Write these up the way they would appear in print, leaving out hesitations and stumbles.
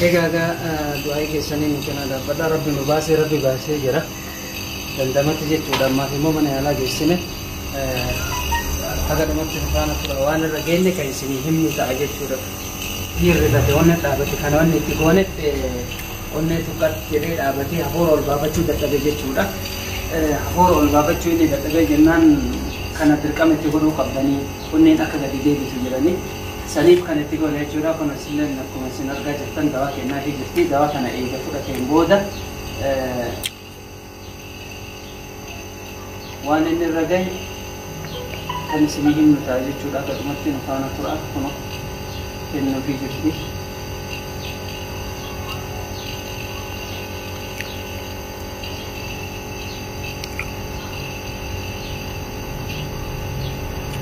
إيجا دعائي كيساني ممكن هذا بدأ ربي باسي جرا عندما تجي تقول ما في ممن على جسمه هذا لما تفعله فلوان الرجال كيسني هم تعجب شورا يرد تونه تابتي كانون نتيجونه onne tukat jere abati hafur ol babachu databe jechuudha hafur ol babachu ni databe jennan kana dirqamatti godhuu qabdanii onneen akka gadi deebitu jirani saniif kanatti godha jechuudha kun asileen akkuma isin argaa jirtan dawaa kennaa fi jirti dawaa kana eega fudhateen booda waan inni irra gahe kan isinii himnu ta'a jechuudha gadumatti nu faana tura kun kennuu fi jirti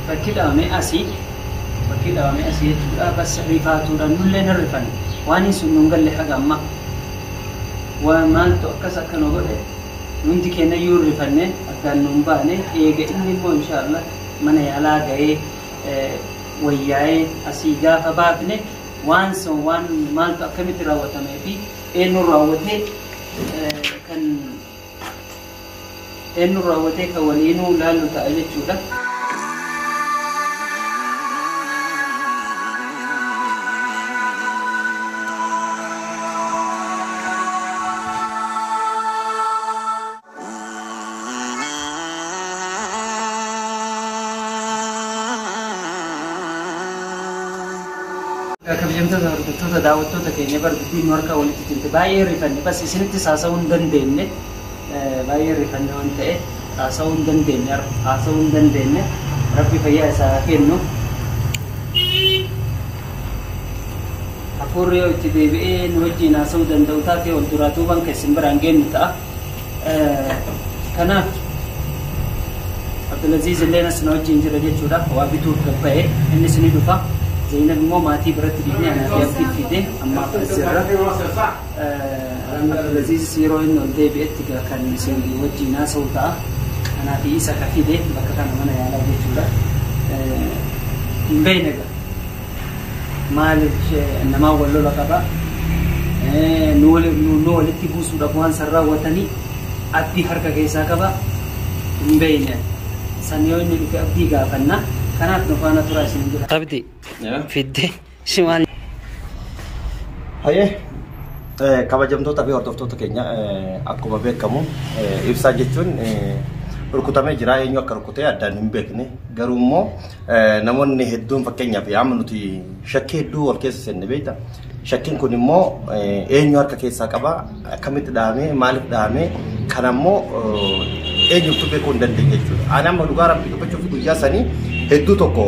fakkiidhaame asii jechuudha bas rifaatuudhaan nullee hirrifan waan sun nun galle haga amma waan maaltu akkas akka nu godhe nuti keenya yoo rifanne akkaan nun baane eega inni immoo inshaallah mana yaalaa ga'ee wayyaa'ee asii gaafa baafne waan sun waan maaltu akkamitti raawwatamee fi eenyu raawwatee kan waliinuu laallu ta'a jechuudha. kabajamtoota hordoftoota daawwattoota keenya barbaaddii marka walitti tinti baay'ee rifanne bas isinitti haasa'uu hin dandeenye baay'ee rifanne waan ta'e haasa'uu hin dandeenye rabbi fayyaa isaa kennu hafuurri yoo itti deebi'ee nu wajjin haasa'uu danda'u taate ol duraa duubaan keessin biraan geenyu ta'a kanaaf Abdulaziz illee as na wajjin jira jechuudha waa bituuf gabba'ee innis ni dhufa زينب مو ماتي برت ديني أنا في أبدي في ده أما في الزرع لذيذ سيروين ولدي بيتك كان يسوي وجه ناس وطا أنا في إيسا كفي ده بكتان أنا يالا بيجولا بينك مالك إنما ولو لقبا نول تبوس ودبوان سرّا وتني أبدي حركة كيسا كبا بينه سنيوين اللي في أبدي قافنا كانت نفانا تراسين جدا. أبدي. فيدي شمال. هاي. kabajamtoota fi hordoftoota keenya akkuma beekamu ibsaa jechuun rukutamee jira eenyu akka rukutee addaan hin beekne garuu immoo namoonni hedduun fakkeenyaaf yaama nuti shakkii hedduu wal keessa seenne beekta shakkiin kun immoo eenyu harka keessaa qaba akkamitti dhahamee maaliif dhahamee kan ammoo eenyutu beekuu hin dandeenye jechuudha ani amma dhugaa rabbi dubbachuuf guyyaa sanii hedduu tokko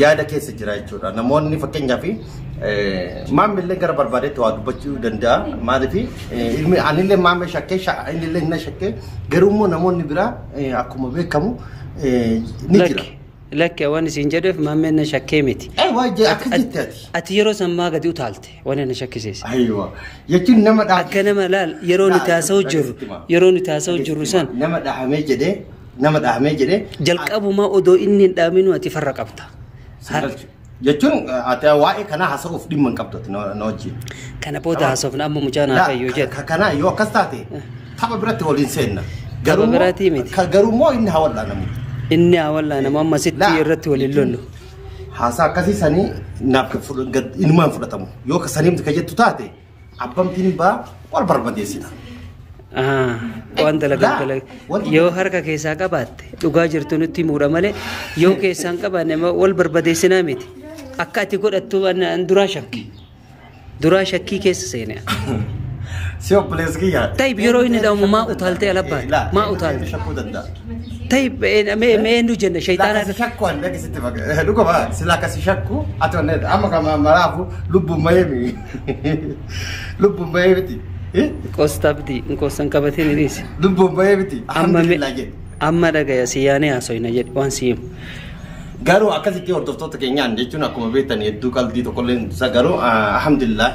yaada keessa jira jechuudha namoonni fakkeenyaaf maamillee gara barbaadetti waa dubbachuu danda'a maaliif ilmi anillee maamee shakkee innillee hin shakkee garuu immoo namoonni biraa akkuma beekamu ni jira. Lakke waan isin jedheef maamee na shakkee miti. Waa akka jetteeti. Ati yeroo sammaa gadi utaalte waan na shakkisiise. Aywa jechuun nama dhahamee. Akka nama laal yeroo nuti haasa'u jirru san. Nama dhahamee jedhee. Jalqabumaa odoo inni hin dhaaminu ati farra qabda. jechuun ati waa'ee kana haasa'uuf dhimma hin qabdu na wajjin. Kana booda haasofna amma mucaan haasa'u jedha. Kana yoo akkas taate tapha biratti waliin seenna. Tapha biraati miti. Garuu immoo inni hawallaa namu. Inni hawallaa nama amma sitti irratti waliin lollu. Haasaa akkasii sanii naaf ilmaan fudhatamu. Yoo saniimti ka jettu taate abbamtiin baa wal barbadeessina. Waan dalagaa yoo harka keessaa qabaatte dhugaa jirtu nutti muudha malee yoo keessaan qabaanne wal barbadeessinaa miti. Akka ati godhattu duraa shakkii keessa seene. Si obboleessi kiyyaa. Tayyib yeroo inni dhaamu maa utaaltee alabbaate maa utaalte. Tayyib mee nu jenna shayitaanaa. Shakku an dhagisitti dhuguma silaa akkasi shakku ati wanneedha amma kama maraafu lubbuun bahee miti. Qoostabdi nkoosan qabatee ni dhiise. Lubbuun bahee miti. Amma dhagaya siyaanee haasofna jedhe waan si'imu. Garuu akkasitti hordoftoota keenyaan jechuun akkuma beektan hedduu qalbii tokkollee isa garuu alhamdulillah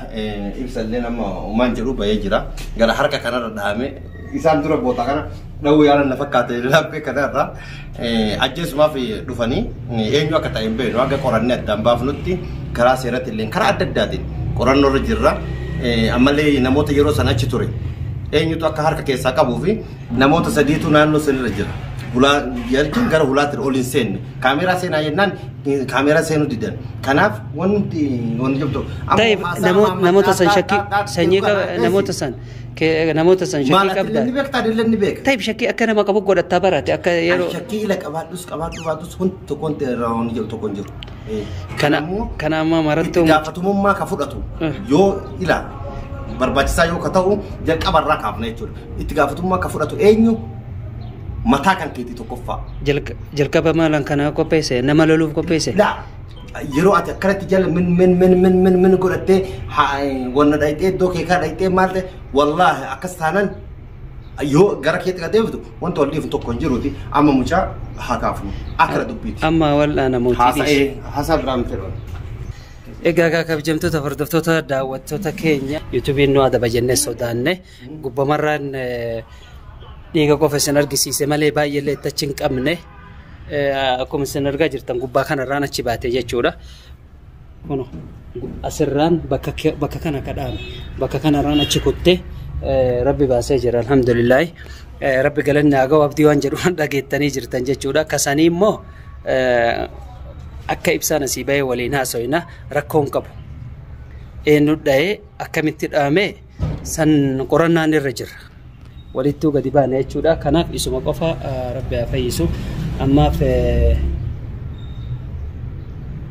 ibsallee nama uumaan jedhu bahee jira. Gara harka kanarra dhahamee isaan dura boota kana dhawuu yaalan na fakkaate laphee kanarra ajjeesumaaf dhufanii eenyu akka ta'e hin beeknu akka qorannee addaan baafnutti karaa seeratti illee karaa adda addaatiin qorannoorra jirra. ammallee namoota yeroo sana achi ture eenyutu akka harka keessaa qabuu fi namoota sadiitu naannoo sanirra jira. Hulaa jechuun gara hulaatti ol hin seenne kaameeraa seenaa jennaan kaameeraa seenuu didan. Kanaaf wanti jabdu. Namoota san shakkii sanyii namoota san shakkii qabda. Ni beektaa dilleen ni beeka. Taayib shakkii akka nama qabu godhataa barate akka yeroo. Shakkii ila qabaadhus hundi tokkoon waan jabdu tokkoon jiru. Kana amma marattuu. Itti gaafatamummaa ka fudhatu yoo ila barbaachisaa yoo ka ta'u jalqabarraa kaafna jechuudha. Itti gaafatamummaa ka fudhatu eenyu mataa kan keetii tokkoffaa. Jalqaba maalan kana qopheesse nama loluuf qopheesse. Yeroo ati akkanatti jala min godhattee wanna dhayxee iddoo kee kaa dhayxee maal ta'e wallaahi akkas taanan yoo gara keetti ka deebitu wanta wal dhiifu tokko hin jiruuti amma mucaa haa kaafnu akkana dubbiiti. Amma wal'aa namooti. Haasaa biraan fedhan. Egaa kabajamtoota hordoftoota daawwattoota keenya yuutuubiin nu adaba jennee sodaanne gubbamarraan dhiiga qofa isin argisiise malee baay'ee illee itti achi hin qabne akkuma isin argaa jirtan gubbaa kanarraan achi baatee jechuudha. Kun asirraan bakka kana kadhaame bakka kanarraan achi kutte rabbi baasee jira alhamdulillah. Rabbi galanni haa ga'u abdii waan jedhu dhageettanii jirtan jechuudha. Akkasanii immoo akka ibsaan asii bahee waliin haasawina rakkoon qabu. Eenyu dha'ee akkamitti dhaame san qorannaan irra jira. Walittuu gadi baana jechuudha. Kanaaf isuma qofa rabbi haa fayyisu. Ammaaf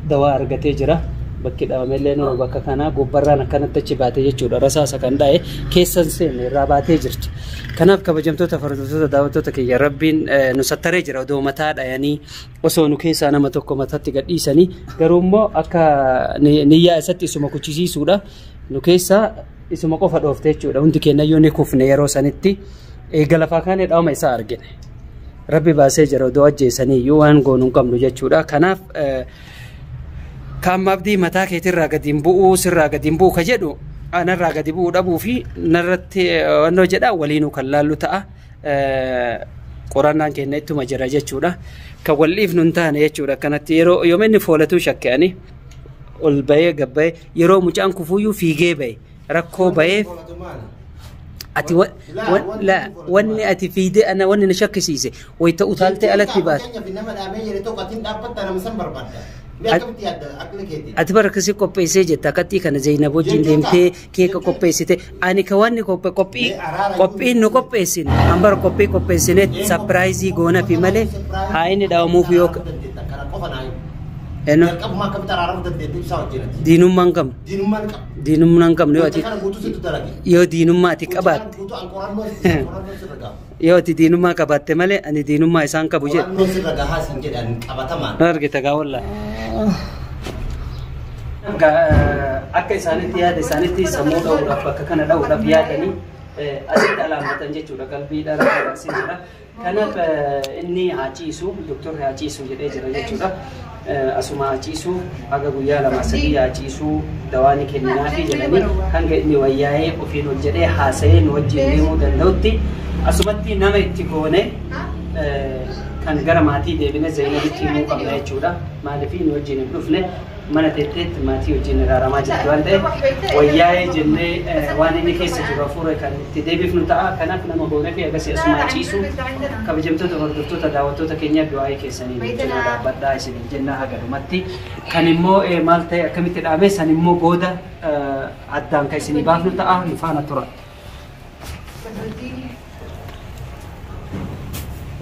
dawaa argatee jira. Bakki dhawamellee nuu bakka kanaa gubbarraan akkanatti achi baatee jechuudha. Rasaasa kan dha'e keessan seenne irraa baatee jirti. Kanaaf kabajamtoota hordoftoota daawwattoota kiyya rabbiin nu sattaree jira odoo mataa dhayanii osoo nu keessaa nama tokko mataatti gadhiisanii garuu immoo akka niyyaa isatti isuma kuchisiisuudha. Nu keessaa isuma qofa dhoofte jechuudha. Hundi keenyayyuu ni kufne yeroo sanitti galafaa kaanee dhaawama isaa argine. Rabbi baasee jira odoo ajjeesanii iyyuu waan goonu hin qabnu jechuudha. Kanaaf kan abdii mataa keetirraa gadi hin bu'uu sirraa gadi hin bu'u ka jedhu anarraa gadi bu'uu dhabuu fi narratti wannoo jedha waliinuu kan laallu ta'a. Qorannaan keenya ittuma jira jechuudha. Kan wal dhiifnu hin taane jechuudha. Kanatti yeroo yooma inni foolatuu shakke'anii ol bahee gabbahee yeroo mucaan kufuyyuu fiigee bahe rakkoo baheef ati wanni ati fiidee ana wanni na shakkisiise wayita utaaltee alatti baate. Ati barakasi qopheessee jetta akkatti kana Zainab wajjin deemtee keeka qopheessite ani ka wanni qophiin nu qopheessine ambar qopheessine surprise goona fi malee haa inni dhaawamuuf yoo diinummaan qabnu diinummaan qabnu yoo diinummaa ati qabaatte yoo ati diinummaa qabaatte malee ani diinummaa isaan qabu jedhu argita gaa wallaa akka isaanitti yaada isaanitti sammuu dha'uudhaaf bakka kana dha'uudhaaf yaadanii asitti alaamatan jechuudha qalbiidhaan agarsiisudha. Kanaaf inni haa ciisu doktorri haa ciisu jedhee jira jechuudha. Asuma haa ciisu haga guyyaa lama sadii haa ciisu dawaani kenninaafi jedhanii hanga inni wayyaa'ee ofiin ol jedhee haasa'ee nu wajjin deemuu danda'utti asumatti nama itti goone kan gara maatii deebine Zainabitti himuu qabna jechuudha. Maaliif nu wajjin hin dhufne mana teetteetti maatii wajjin raaramaa jirti waan ta'eef wayyaa'ee jennee waan inni keessa jiru hafuura kan itti deebifnu ta'a. Kanaaf nama goonee fi agarsiis asuma ciisu kabajamtoota hordoftoota daawwattoota keenya du'aa'ee keessanii jira dhaabbadhaa isiniin jenna haga dhumatti. Kan immoo maal ta'e akkamitti dhaame san immoo booda addaan kan isinii baafnu ta'a nu faana tura.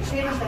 Sino sa